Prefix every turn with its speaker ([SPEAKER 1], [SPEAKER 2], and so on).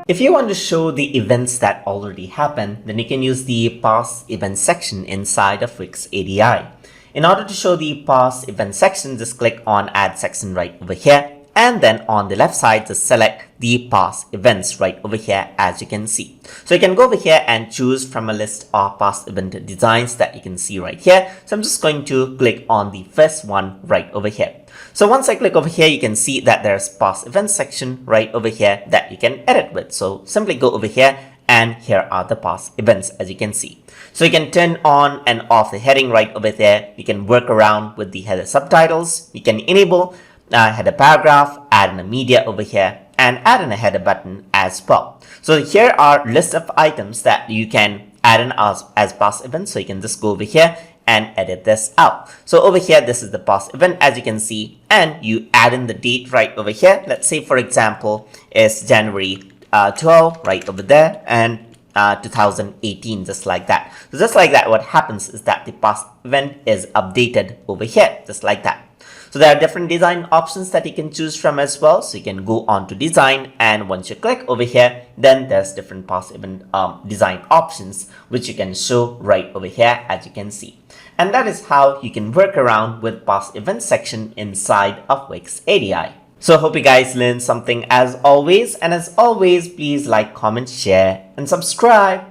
[SPEAKER 1] If you want to show the events that already happened, then you can use the past event section inside of Wix ADI. In order to show the past event section, just click on add section right over here. And then on the left side, just select the past events right over here, as you can see. So you can go over here and choose from a list of past event designs that you can see right here. So I'm just going to click on the first one right over here. So once I click over here, you can see that there's past events section right over here that you can edit with. So simply go over here and here are the past events, as you can see. So you can turn on and off the heading right over there. You can work around with the header subtitles. You can enable header paragraph, add in a media over here, and add in a header button as well. So here are list of items that you can add in as past events. So you can just go over here and edit this out. So over here, this is the past event, as you can see, and you add in the date right over here. Let's say, for example, is January 12 right over there, and 2018, just like that. So just like that, what happens is that the past event is updated over here, just like that. So there are different design options that you can choose from as well. So you can go on to design, and once you click over here, then there's different past event design options which you can show right over here, as you can see. And that is how you can work around with past event section inside of Wix ADI. So hope you guys learned something as always, and as always, please like, comment, share, and subscribe.